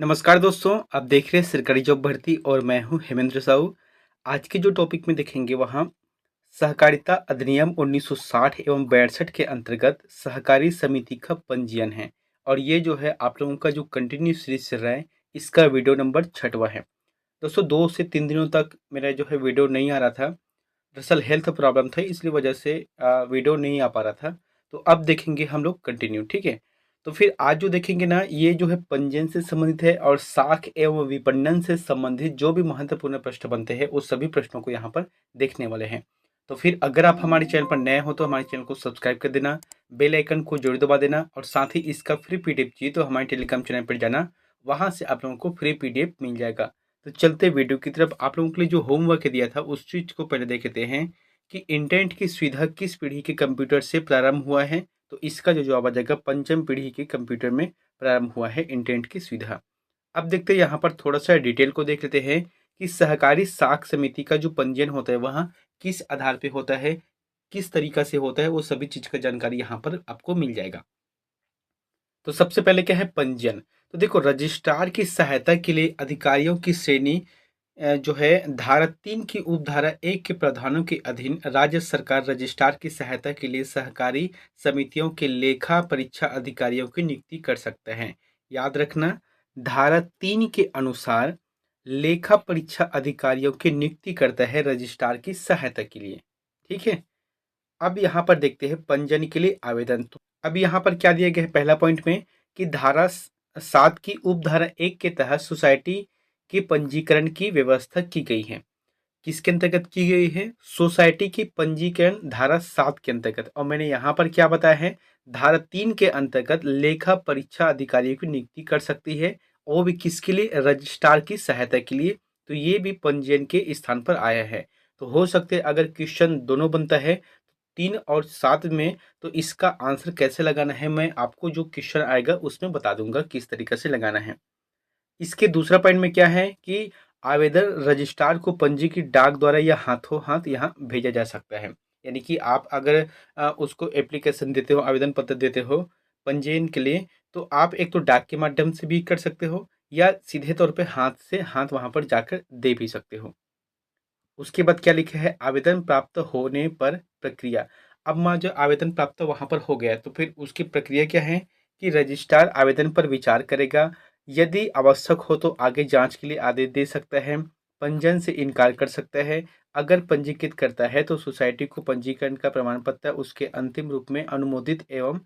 नमस्कार दोस्तों, आप देख रहे हैं सरकारी जॉब भर्ती और मैं हूं हेमेंद्र साहू। आज के जो टॉपिक में देखेंगे वहाँ सहकारिता अधिनियम 1960 एवं 62 के अंतर्गत सहकारी समिति का पंजीयन है। और ये जो है आप लोगों का जो कंटिन्यू सीरीज चल रहा है, इसका वीडियो नंबर 6वां है। दोस्तों 2 से 3 दिनों तक मेरा जो है वीडियो नहीं आ रहा था। दरअसल हेल्थ प्रॉब्लम था, इसलिए वजह से वीडियो नहीं आ पा रहा था। तो अब देखेंगे हम लोग कंटिन्यू, ठीक है। तो फिर आज जो देखेंगे ना, ये जो है पंजीयन से संबंधित है और साख एवं विपणन से संबंधित जो भी महत्वपूर्ण प्रश्न बनते हैं उस सभी प्रश्नों को यहाँ पर देखने वाले हैं। तो फिर अगर आप हमारे चैनल पर नए हो तो हमारे चैनल को सब्सक्राइब कर देना, बेल आइकन को जरूर दबा देना और साथ ही इसका फ्री पीडीएफ चाहिए तो हमारे टेलीग्राम चैनल पर जाना, वहां से आप लोगों को फ्री पीडीएफ मिल जाएगा। तो चलते वीडियो की तरफ। आप लोगों के लिए जो होमवर्क दिया था उस चीज को पहले देखते हैं कि इंटरनेट की सुविधा किस पीढ़ी के कंप्यूटर से प्रारंभ हुआ है। तो इसका जो जवाब आ जाएगा, पंचम पीढ़ी के कंप्यूटर में प्रारंभ हुआ है इंटरनेट की सुविधा। अब देखते हैं यहाँ पर थोड़ा सा डिटेल को देख लेते हैं कि सहकारी साख समिति का जो पंजीयन होता है वहाँ किस आधार पे होता है, किस तरीका से होता है, वो सभी चीज का जानकारी यहाँ पर आपको मिल जाएगा। तो सबसे पहले क्या है पंजीयन। तो देखो, रजिस्ट्रार की सहायता के लिए अधिकारियों की श्रेणी जो है धारा 3 की उपधारा 1 के प्रावधानों के अधीन राज्य सरकार रजिस्ट्रार की सहायता के लिए सहकारी समितियों के लेखा परीक्षा अधिकारियों की नियुक्ति कर सकते हैं। याद रखना, धारा 3 के अनुसार लेखा परीक्षा अधिकारियों की नियुक्ति करता है रजिस्ट्रार की सहायता के लिए। ठीक है। अब यहाँ पर देखते हैं पंजीयन के लिए आवेदन। तो अब यहाँ पर क्या दिया गया है पहला पॉइंट में कि धारा 7 की उपधारा 1 के तहत सोसाइटी के पंजीकरण की व्यवस्था की गई है। किसके अंतर्गत की गई है? सोसाइटी की पंजीकरण धारा 7 के अंतर्गत। और मैंने यहाँ पर क्या बताया है, धारा 3 के अंतर्गत लेखा परीक्षा अधिकारियों की नियुक्ति कर सकती है, वो भी किसके लिए? रजिस्ट्रार की सहायता के लिए। तो ये भी पंजीयन के स्थान पर आया है। तो हो सकते हैं अगर क्वेश्चन दोनों बनता है 3 और 7 में, तो इसका आंसर कैसे लगाना है मैं आपको जो क्वेश्चन आएगा उसमें बता दूंगा किस तरीके से लगाना है। इसके दूसरा पॉइंट में क्या है कि आवेदन रजिस्ट्रार को पंजी की डाक द्वारा या हाथों हाथ यहाँ भेजा जा सकता है। यानी कि आप अगर उसको एप्लीकेशन देते हो, आवेदन पत्र देते हो पंजीयन के लिए, तो आप एक तो डाक के माध्यम से भी कर सकते हो या सीधे तौर पे हाथ से हाथ वहां पर जाकर दे भी सकते हो। उसके बाद क्या लिखा है, आवेदन प्राप्त होने पर प्रक्रिया। अब मान जो आवेदन प्राप्त वहां पर हो गया तो फिर उसकी प्रक्रिया क्या है कि रजिस्ट्रार आवेदन पर विचार करेगा, यदि आवश्यक हो तो आगे जांच के लिए आदेश दे सकता है, पंजीयन से इनकार कर सकता है। अगर पंजीकृत करता है तो सोसाइटी को पंजीकरण का प्रमाण पत्र उसके अंतिम रूप में अनुमोदित एवं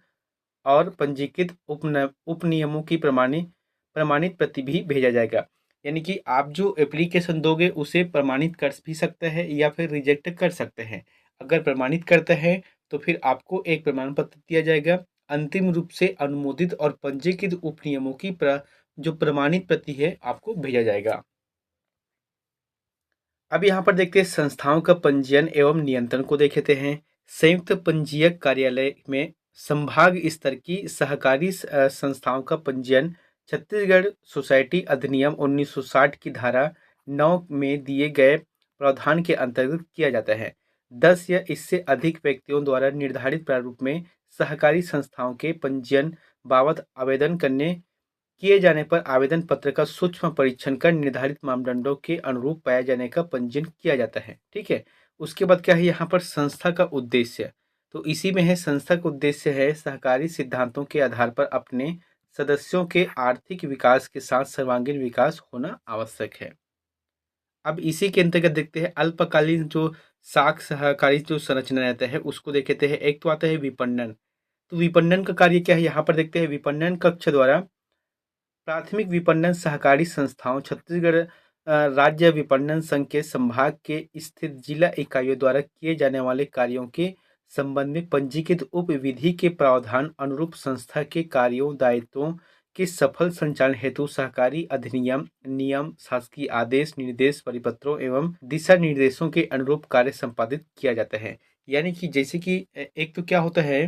और पंजीकृत उपनियमों की प्रमाणित प्रति भी भेजा जाएगा। यानी कि आप जो एप्लीकेशन दोगे उसे प्रमाणित कर भी सकते हैं या फिर रिजेक्ट कर सकते हैं। अगर प्रमाणित करते हैं तो फिर आपको एक प्रमाण पत्र दिया जाएगा, अंतिम रूप से अनुमोदित और पंजीकृत उपनियमों की जो प्रमाणित प्रति है आपको भेजा जाएगा। अब यहाँ पर देखते हैं संस्थाओं का पंजीयन एवं नियंत्रण को देखते हैं। संयुक्त पंजीयक कार्यालय में संभाग स्तर की सहकारी संस्थाओं का पंजीयन छत्तीसगढ़ सोसाइटी अधिनियम 1960 की धारा 9 में दिए गए प्रावधान के अंतर्गत किया जाता है। 10 या इससे अधिक व्यक्तियों द्वारा निर्धारित प्रारूप में सहकारी संस्थाओं के पंजीयन बाबत आवेदन करने किए जाने पर आवेदन पत्र का सूक्ष्म परीक्षण कर निर्धारित मापदंडों के अनुरूप पाए जाने का पंजीयन किया जाता है। ठीक है। उसके बाद क्या है यहाँ पर संस्था का उद्देश्य। तो इसी में है संस्था का उद्देश्य है सहकारी सिद्धांतों के आधार पर अपने सदस्यों के आर्थिक विकास के साथ सर्वांगीण विकास होना आवश्यक है। अब इसी के अंतर्गत देखते हैं अल्पकालीन जो साख सहकारी जो संरचना रहता है उसको देखते हैं। एक तो आता है विपणन। तो विपणन का कार्य क्या है यहाँ पर देखते हैं। विपणन कक्ष द्वारा प्राथमिक विपणन सहकारी संस्थाओं छत्तीसगढ़ राज्य विपणन संघ के संभाग के स्थित जिला इकाइयों द्वारा किए जाने वाले कार्यों के संबंध में पंजीकृत उप विधि के प्रावधान अनुरूप संस्था के कार्यों दायित्वों के सफल संचालन हेतु सहकारी अधिनियम नियम शासकीय आदेश निर्देश परिपत्रों एवं दिशा निर्देशों के अनुरूप कार्य संपादित किया जाता है। यानी कि जैसे कि एक तो क्या होता है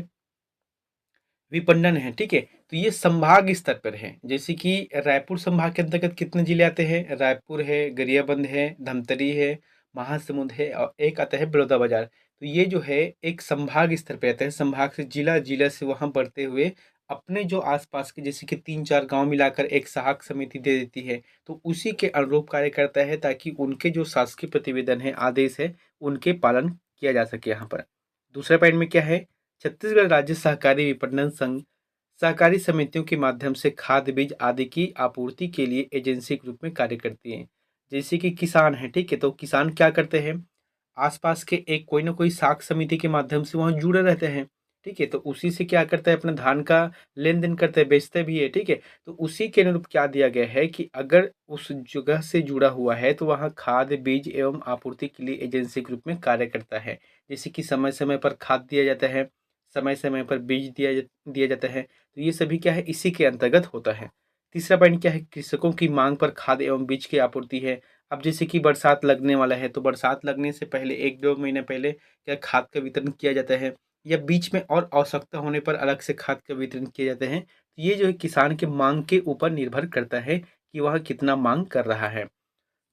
विपणन है, ठीक है। तो ये संभाग स्तर पर है। जैसे कि रायपुर संभाग के अंतर्गत कितने जिले आते हैं? रायपुर है, गरियाबंद है, धमतरी है, महासमुंद है और एक आता है बलौदाबाजार। तो ये जो है एक संभाग स्तर पे आता है। संभाग से जिला, जिला से वहां बढ़ते हुए अपने जो आसपास के जैसे कि 3-4 गाँव मिलाकर एक सहायक समिति दे देती है, तो उसी के अनुरूप कार्य करता है ताकि उनके जो शासकीय प्रतिवेदन है, आदेश है, उनके पालन किया जा सके यहाँ पर। दूसरा पॉइंट में क्या है, छत्तीसगढ़ राज्य सहकारी विपणन संघ सहकारी समितियों के माध्यम से खाद बीज आदि की आपूर्ति के लिए एजेंसी के रूप में कार्य करती है। जैसे कि किसान है, ठीक है, तो किसान क्या करते हैं, आसपास के एक कोई ना कोई साख समिति के माध्यम से वहाँ जुड़े रहते हैं, ठीक है, तो उसी से क्या करता है, अपना धान का लेन देन करते हैं, बेचते भी है, ठीक है, तो उसी के अनुरूप क्या दिया गया है कि अगर उस जगह से जुड़ा हुआ है तो वहाँ खाद बीज एवं आपूर्ति के लिए एजेंसी के रूप में कार्य करता है। जैसे कि समय समय पर खाद दिया जाता है, समय समय पर बीज दिया जाता है, तो ये सभी क्या है, इसी के अंतर्गत होता है। तीसरा पॉइंट क्या है, कृषकों की मांग पर खाद एवं बीज की आपूर्ति है। अब जैसे कि बरसात लगने वाला है, तो बरसात लगने से पहले 1-2 महीने पहले क्या खाद का वितरण किया जाता है, या बीच में और आवश्यकता होने पर अलग से खाद का वितरण किए जाते हैं। तो ये जो है किसान के मांग के ऊपर निर्भर करता है कि वह कितना मांग कर रहा है।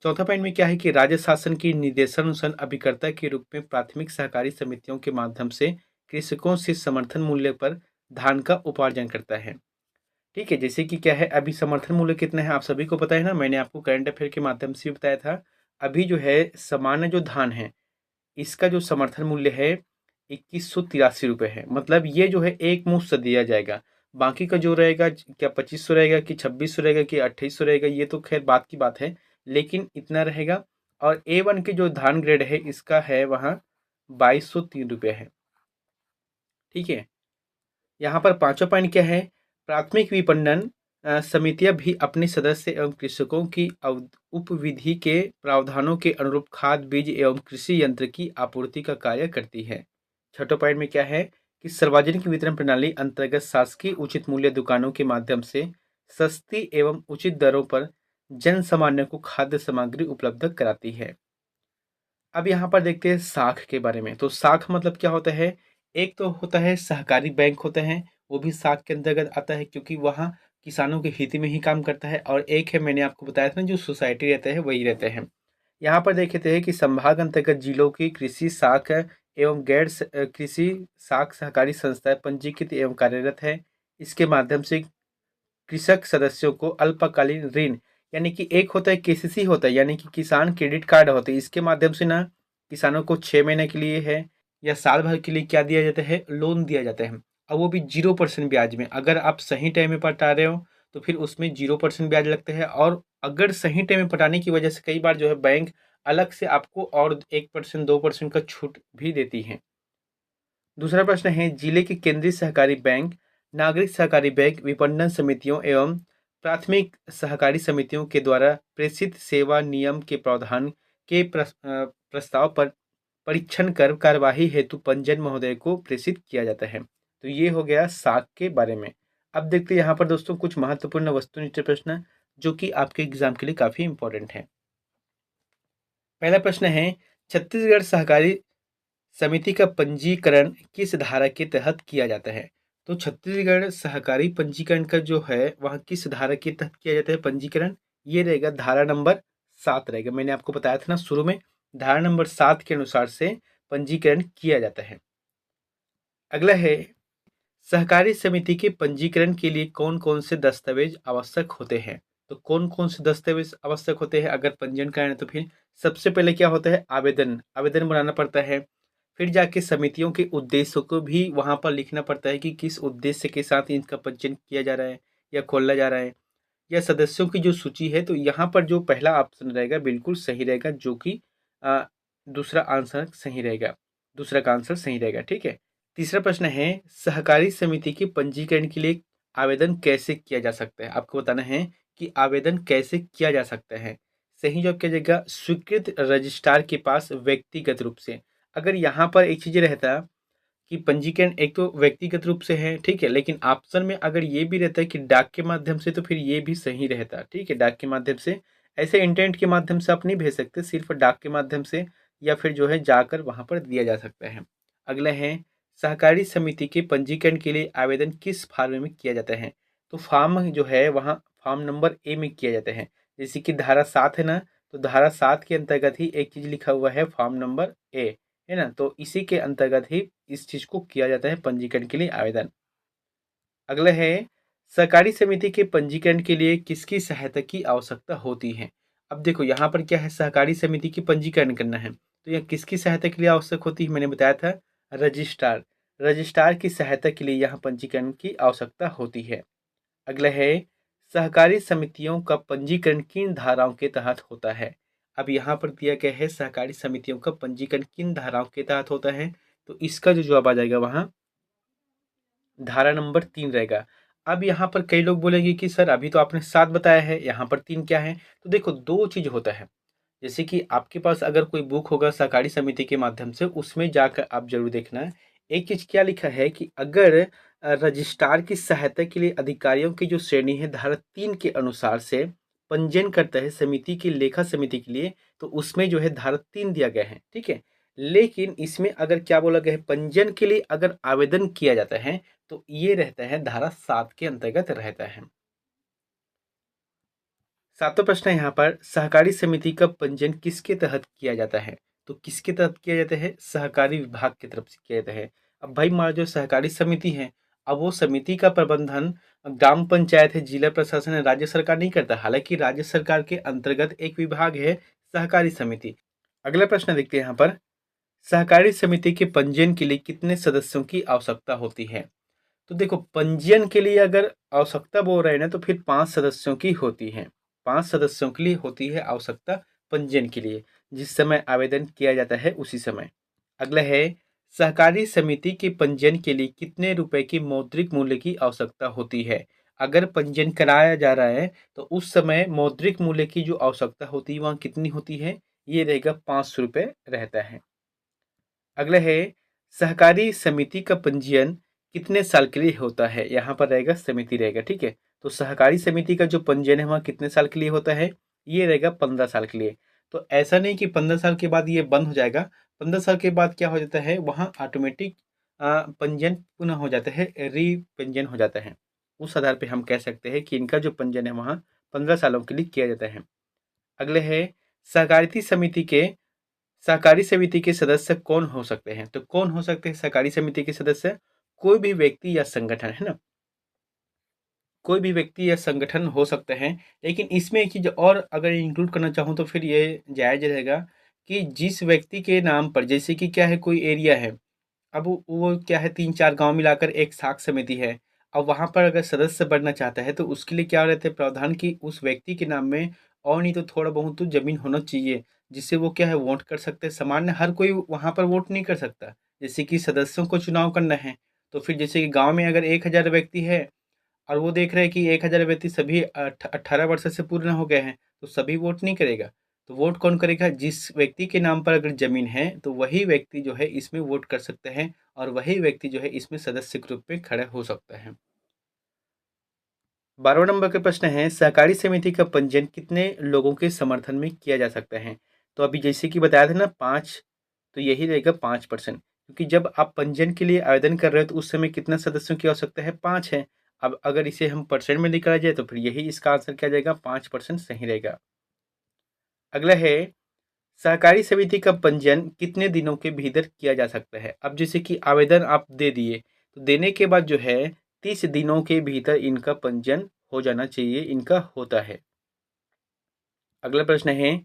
चौथा पॉइंट में क्या है कि राज्य शासन की निर्देशानुसार अभिकर्ता के रूप में प्राथमिक सहकारी समितियों के माध्यम से कृषकों से समर्थन मूल्य पर धान का उपार्जन करता है। ठीक है, जैसे कि क्या है, अभी समर्थन मूल्य कितना है आप सभी को पता है ना, मैंने आपको करंट अफेयर के माध्यम से भी बताया था। अभी जो है सामान्य जो धान है, इसका जो समर्थन मूल्य है 2183 रुपये है। मतलब ये जो है एक मुश्त दिया जाएगा। बाकी का जो रहेगा क्या 2500 रहेगा कि 2600 रहेगा कि 2800 रहेगा, ये तो खैर बात की बात है, लेकिन इतना रहेगा। और A1 के जो धान ग्रेड है इसका है वहाँ 2203 रुपये है। ठीक है, यहाँ पर पांचवा पॉइंट क्या है, प्राथमिक विपणन समितियां भी अपने सदस्य एवं कृषकों की उपविधि के प्रावधानों के अनुरूप खाद बीज एवं कृषि यंत्र की आपूर्ति का कार्य करती है। छठे पॉइंट में क्या है कि सार्वजनिक वितरण प्रणाली अंतर्गत शासकीय उचित मूल्य दुकानों के माध्यम से सस्ती एवं उचित दरों पर जन सामान्य को खाद्य सामग्री उपलब्ध कराती है। अब यहाँ पर देखते हैं साख के बारे में। तो साख मतलब क्या होता है, एक तो होता है सहकारी बैंक होते हैं, वो भी साख के अंतर्गत आता है क्योंकि वहाँ किसानों के हित में ही काम करता है। और एक है, मैंने आपको बताया था ना, जो सोसाइटी रहते हैं वही रहते हैं। यहाँ पर देखते हैं कि संभाग अंतर्गत जिलों की कृषि साख एवं कृषि साख सहकारी संस्थाएं पंजीकृत एवं कार्यरत है। इसके माध्यम से कृषक सदस्यों को अल्पकालीन ऋण, यानी कि एक होता है केसीसी होता है, यानी कि किसान क्रेडिट कार्ड होते हैं, इसके माध्यम से ना किसानों को 6 महीने के लिए है या साल भर के लिए क्या दिया जाता है, लोन दिया जाता है। और वो भी 0% ब्याज में। अगर आप सही टाइम में पटा रहे हो तो फिर उसमें 0% ब्याज लगता है, और अगर सही टाइम में पटाने की वजह से कई बार जो है बैंक अलग से आपको और 1% 2% का छूट भी देती है। दूसरा प्रश्न है, जिले के केंद्रीय सहकारी बैंक, नागरिक सहकारी बैंक, विपणन समितियों एवं प्राथमिक सहकारी समितियों के द्वारा प्रेषित सेवा नियम के प्रावधान के प्रस्ताव पर परीक्षण कर कार्यवाही हेतु पंजीयन महोदय को प्रेषित किया जाता है। तो ये हो गया साख के बारे में। अब देखते हैं यहाँ पर दोस्तों कुछ महत्वपूर्ण वस्तुनिष्ठ प्रश्न जो कि आपके एग्जाम के लिए काफी इंपॉर्टेंट है। पहला प्रश्न है, छत्तीसगढ़ सहकारी समिति का पंजीकरण किस धारा के तहत किया जाता है? तो छत्तीसगढ़ सहकारी पंजीकरण का जो है वह किस धारा के तहत किया जाता है पंजीकरण? ये रहेगा धारा नंबर 7 रहेगा। मैंने आपको बताया था ना शुरू में, धारा नंबर 7 के अनुसार से पंजीकरण किया जाता है। अगला है, सहकारी समिति के पंजीकरण के लिए कौन कौन से दस्तावेज आवश्यक होते हैं? तो कौन कौन से दस्तावेज आवश्यक होते हैं अगर पंजीयन कराना? तो फिर सबसे पहले क्या होता है, आवेदन आवेदन बनाना पड़ता है। फिर जाके समितियों के उद्देश्यों को भी वहाँ पर लिखना पड़ता है कि किस उद्देश्य के साथ इनका पंजीयन किया जा रहा है या खोला जा रहा है, या सदस्यों की जो सूची है। तो यहाँ पर जो पहला ऑप्शन रहेगा बिल्कुल सही रहेगा, जो कि अ, दूसरा आंसर सही रहेगा, दूसरा का आंसर सही रहेगा। ठीक है, तीसरा प्रश्न है, सहकारी समिति के पंजीकरण के लिए आवेदन कैसे किया जा सकता है? आपको बताना है कि आवेदन कैसे किया जा सकता है। सही जवाब क्या जाएगा, स्वीकृत रजिस्ट्रार के पास व्यक्तिगत रूप से। अगर यहाँ पर एक चीज रहता कि पंजीकरण एक तो व्यक्तिगत रूप से है, ठीक है, लेकिन ऑप्शन में अगर ये भी रहता है कि डाक के माध्यम से, तो फिर ये भी सही रहता। ठीक है, डाक के माध्यम से, ऐसे इंटरनेट के माध्यम से आप नहीं भेज सकते, सिर्फ डाक के माध्यम से या फिर जो है जाकर वहां पर दिया जा सकता है। अगला है, सहकारी समिति के पंजीकरण के लिए आवेदन किस फॉर्म में किया जाता है? तो फॉर्म जो है वहाँ फॉर्म नंबर ए में किया जाता है। जैसे कि धारा 7 है ना, तो धारा 7 के अंतर्गत ही एक चीज लिखा हुआ है, फॉर्म नंबर ए, है ना, तो इसी के अंतर्गत ही इस चीज को किया जाता है, पंजीकरण के लिए आवेदन। अगला है सहकारी समिति के पंजीकरण के लिए किसकी सहायता की आवश्यकता होती है। अब देखो यहाँ पर क्या है, सहकारी समिति की पंजीकरण करना है तो यह किसकी सहायता के लिए आवश्यक होती है, मैंने बताया था रजिस्ट्रार। रजिस्ट्रार की सहायता के लिए यहाँ पंजीकरण की आवश्यकता होती है। अगला है सहकारी समितियों का पंजीकरण किन धाराओं के तहत होता है। अब यहाँ पर दिया गया है सहकारी समितियों का पंजीकरण किन धाराओं के तहत होता है, तो इसका जो जवाब आ जाएगा वहाँ धारा नंबर 3 रहेगा। अब यहाँ पर कई लोग बोलेंगे कि सर अभी तो आपने 7 बताया है, यहाँ पर 3 क्या है। तो देखो 2 चीज़ होता है, जैसे कि आपके पास अगर कोई बुक होगा सहकारी समिति के माध्यम से, उसमें जाकर आप जरूर देखना। एक चीज़ क्या लिखा है कि अगर रजिस्ट्रार की सहायता के लिए अधिकारियों की जो श्रेणी है धारा 3 के अनुसार से पंजीयन करता है समिति की लेखा समिति के लिए, तो उसमें जो है धारा 3 दिया गया है, ठीक है। लेकिन इसमें अगर क्या बोला गया है, पंजीयन के लिए अगर आवेदन किया जाता है तो ये रहता है धारा 7 के अंतर्गत रहता है। सातवां प्रश्न है यहाँ पर, सहकारी समिति का पंजीयन किसके तहत किया जाता है। तो किसके तहत किया जाता है, सहकारी विभाग की तरफ से किया जाता है। अब भाई हमारा जो सहकारी समिति है, अब वो समिति का प्रबंधन ग्राम पंचायत है, जिला प्रशासन है, राज्य सरकार नहीं करता। हालांकि राज्य सरकार के अंतर्गत एक विभाग है सहकारी समिति। अगला प्रश्न देखते हैं यहाँ पर, सहकारी समिति के पंजीयन के लिए कितने सदस्यों की आवश्यकता होती है। तो देखो पंजीयन के लिए अगर आवश्यकता बोल रहे हैं ना, तो फिर 5 सदस्यों की होती है। 5 सदस्यों के लिए होती है आवश्यकता पंजीयन के लिए, जिस समय आवेदन किया जाता है उसी समय। अगला है सहकारी समिति के पंजीयन के लिए कितने रुपए की मौद्रिक मूल्य की आवश्यकता होती है। अगर पंजीयन कराया जा रहा है तो उस समय मौद्रिक मूल्य की जो आवश्यकता होती है वहाँ कितनी होती है, ये रहेगा 500 रुपये रहता है। अगला है सहकारी समिति का पंजीयन कितने साल के लिए होता है। यहाँ पर रहेगा समिति रहेगा, ठीक है। तो सहकारी समिति का जो पंजीयन है वहाँ कितने साल के लिए होता है, ये रहेगा 15 साल के लिए। तो ऐसा नहीं कि 15 साल के बाद ये बंद हो जाएगा। 15 साल के बाद क्या हो जाता है, वहाँ ऑटोमेटिक पंजीयन पुनः हो जाता है, रीपंजीयन हो जाता है। उस आधार पे हम कह सकते हैं कि इनका जो पंजीयन है वहाँ 15 सालों के लिए किया जाता है। अगले है सहकारिता समिति के सहकारी समिति के सदस्य कौन हो सकते हैं। तो कौन हो सकते हैं सहकारी समिति के सदस्य, कोई भी व्यक्ति या संगठन, है ना, कोई भी व्यक्ति या संगठन हो सकते हैं। लेकिन इसमें एक चीज और अगर इंक्लूड करना चाहूँ तो फिर ये जायज रहेगा कि जिस व्यक्ति के नाम पर, जैसे कि क्या है कोई एरिया है, अब वो क्या है 3-4 गांव मिलाकर एक साख समिति है। अब वहां पर अगर सदस्य बनना चाहता है तो उसके लिए क्या रहता है प्रावधान कि उस व्यक्ति के नाम में और नहीं तो थोड़ा बहुत तो जमीन होना चाहिए, जिससे वो क्या है वोट कर सकते हैं। सामान्य हर कोई वहां पर वोट नहीं कर सकता, जैसे कि सदस्यों को चुनाव करना है। तो फिर जैसे कि गांव में अगर 1000 व्यक्ति है और वो देख रहे हैं कि 1000 व्यक्ति सभी 18 वर्ष से पूर्ण हो गए हैं, तो सभी वोट नहीं करेगा। तो वोट कौन करेगा, जिस व्यक्ति के नाम पर अगर जमीन है तो वही व्यक्ति जो है इसमें वोट कर सकते हैं और वही व्यक्ति जो है इसमें सदस्य के रूप में खड़ा हो सकता है। 12वां नंबर का प्रश्न है, सहकारी समिति का पंजीयन कितने लोगों के समर्थन में किया जा सकता है। तो अभी जैसे कि बताया था ना 5, तो यही रहेगा 5%, क्योंकि जब आप पंजीयन के लिए आवेदन कर रहे हो तो उस समय कितना सदस्यों की आवश्यकता है, 5 है। अब अगर इसे हम परसेंट में निकाला जाए तो फिर यही इसका आंसर क्या जाएगा, 5% सही रहेगा। अगला है सहकारी समिति का पंजीयन कितने दिनों के भीतर किया जा सकता है। अब जैसे कि आवेदन आप दे दिए तो देने के बाद जो है 30 दिनों के भीतर इनका पंजीयन हो जाना चाहिए, इनका होता है। अगला प्रश्न है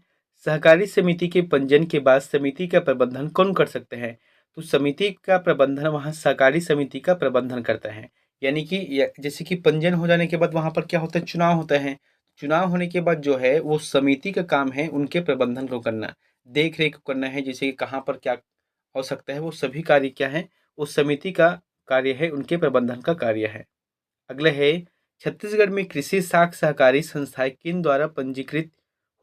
सहकारी समिति के पंजीयन के बाद समिति का प्रबंधन कौन कर सकते हैं। तो समिति का प्रबंधन वहाँ सहकारी समिति का प्रबंधन करता है। यानी कि जैसे कि पंजीयन हो जाने के बाद वहाँ पर क्या होता है, चुनाव होता है। चुनाव होने के बाद जो है वो समिति का काम है उनके प्रबंधन को करना, देख रेख करना है, जैसे कि कहाँ पर क्या हो सकता है, वो सभी कार्य क्या है उस समिति का कार्य है, उनके प्रबंधन का कार्य है। अगला है छत्तीसगढ़ में कृषि साख सहकारी संस्थाएं किन द्वारा पंजीकृत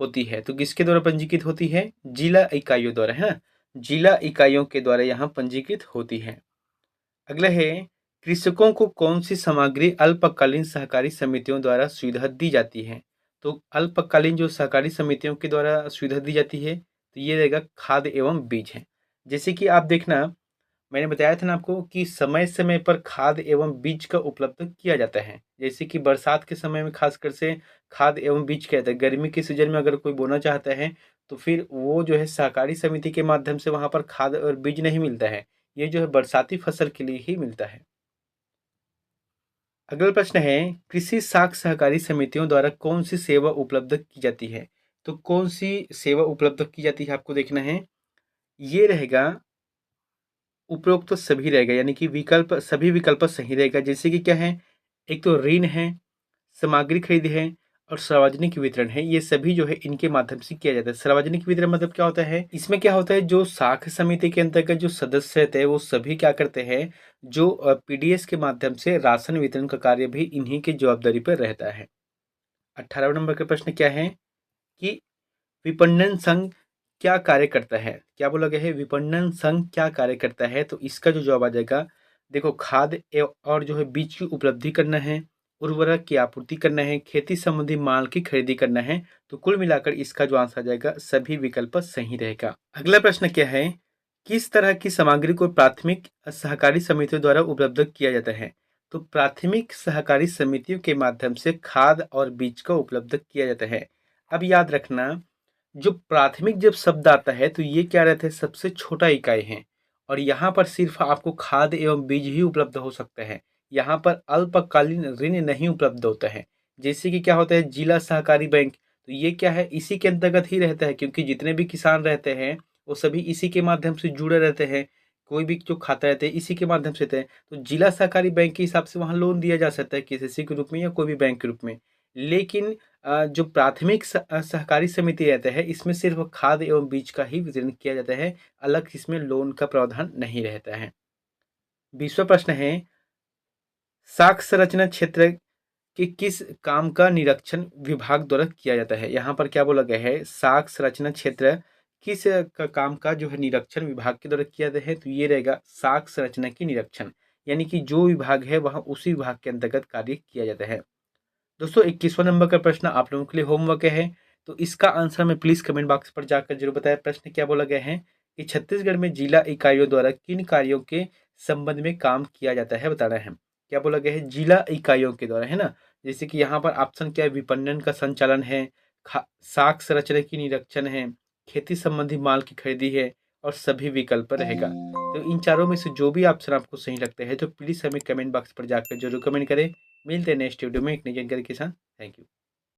होती है। तो किसके द्वारा पंजीकृत होती है, जिला इकाइयों द्वारा, है ना, जिला इकाइयों के द्वारा यहाँ पंजीकृत होती है। अगला है कृषकों को कौन सी सामग्री अल्पकालीन सहकारी समितियों द्वारा सुविधा दी जाती है। तो अल्पकालीन जो सहकारी समितियों के द्वारा सुविधा दी जाती है तो ये रहेगा खाद एवं बीज है। जैसे कि आप देखना, मैंने बताया था ना आपको कि समय समय पर खाद एवं बीज का उपलब्ध किया जाता है। जैसे कि बरसात के समय में खासकर से खाद एवं बीज किया जाता है। गर्मी के सीजन में अगर कोई बोना चाहता है तो फिर वो जो है सहकारी समिति के माध्यम से वहाँ पर खाद और बीज नहीं मिलता है, ये जो है बरसाती फसल के लिए ही मिलता है। अगला प्रश्न है, कृषि साख सहकारी समितियों द्वारा कौन सी सेवा उपलब्ध की जाती है? तो कौन सी सेवा उपलब्ध की जाती है आपको देखना है। ये रहेगा उपरोक्त तो सभी रहेगा, यानी कि विकल्प सभी विकल्प सही रहेगा। जैसे कि क्या है, एक तो ऋण है, सामग्री खरीद है और सार्वजनिक वितरण है। ये सभी जो है इनके माध्यम से किया जाता है। सार्वजनिक वितरण मतलब क्या होता है, इसमें क्या होता है, जो साख समिति के अंतर्गत जो सदस्य रहते हैं वो सभी क्या करते हैं, जो पीडीएस के माध्यम से राशन वितरण का कार्य भी इन्हीं की जवाबदारी पर रहता है। 18वें नंबर का प्रश्न क्या है कि विपणन संघ क्या कार्य करता है? क्या बोला गया है, विपणन संघ क्या कार्य करता है? तो इसका जो जवाब आ जाएगा, देखो, खाद और जो है बीज की उपलब्धि करना है, उर्वरक की आपूर्ति करना है, खेती संबंधी माल की खरीदी करना है। तो कुल मिलाकर इसका जो आंसर आ जाएगा, सभी विकल्प सही रहेगा। अगला प्रश्न क्या है, किस तरह की सामग्री को प्राथमिक सहकारी समितियों द्वारा उपलब्ध किया जाता है? तो प्राथमिक सहकारी समितियों के माध्यम से खाद और बीज का उपलब्ध किया जाता है। अब याद रखना, जो प्राथमिक जब शब्द आता है तो ये क्या रहता है, सबसे छोटा इकाई है और यहाँ पर सिर्फ आपको खाद एवं बीज ही उपलब्ध हो सकता है। यहाँ पर अल्पकालीन ऋण नहीं उपलब्ध होता है। जैसे कि क्या होता है, जिला सहकारी बैंक, तो ये क्या है, इसी के अंतर्गत ही रहता है, क्योंकि जितने भी किसान रहते हैं वो सभी इसी के माध्यम से जुड़े रहते हैं। कोई भी जो खाता रहता है इसी के माध्यम से रहते हैं। तो जिला सहकारी बैंक के हिसाब से वहाँ लोन दिया जा सकता है, केसीसी के रूप में या कोई भी बैंक के रूप में। लेकिन जो प्राथमिक सहकारी समिति रहता है इसमें सिर्फ खाद एवं बीज का ही वितरण किया जाता है, अलग इसमें लोन का प्रावधान नहीं रहता है। 20वां प्रश्न है, साख संरचना क्षेत्र के किस काम का निरीक्षण विभाग द्वारा किया जाता है? यहाँ पर क्या बोला गया है, साख संरचना क्षेत्र किस काम का जो है निरीक्षण विभाग के द्वारा किया जाता है? तो ये रहेगा साख संरचना की निरीक्षण, यानी कि जो विभाग है वहाँ उसी विभाग के अंतर्गत कार्य किया जाता है। दोस्तों, 21वां नंबर का प्रश्न आप लोगों के लिए होमवर्क है, तो इसका आंसर में प्लीज कमेंट बॉक्स पर जाकर जरूर बताएं। प्रश्न क्या बोला गया है कि छत्तीसगढ़ में जिला इकाइयों द्वारा किन कार्यों के संबंध में काम किया जाता है, बताना है। क्या बोला गया है, जिला इकाइयों के द्वारा, है ना। जैसे कि यहाँ पर ऑप्शन क्या है, विपणन का संचालन है, साख संरचना की निरीक्षण है, खेती संबंधी माल की खरीदी है और सभी विकल्प रहेगा। तो इन चारों में से जो भी ऑप्शन आपको सही लगता है तो प्लीज हमें कमेंट बॉक्स पर जाकर जरूर कमेंट करें। मिलते हैं नेक्स्ट वीडियो में एक नई जानकारी के साथ। Thank you.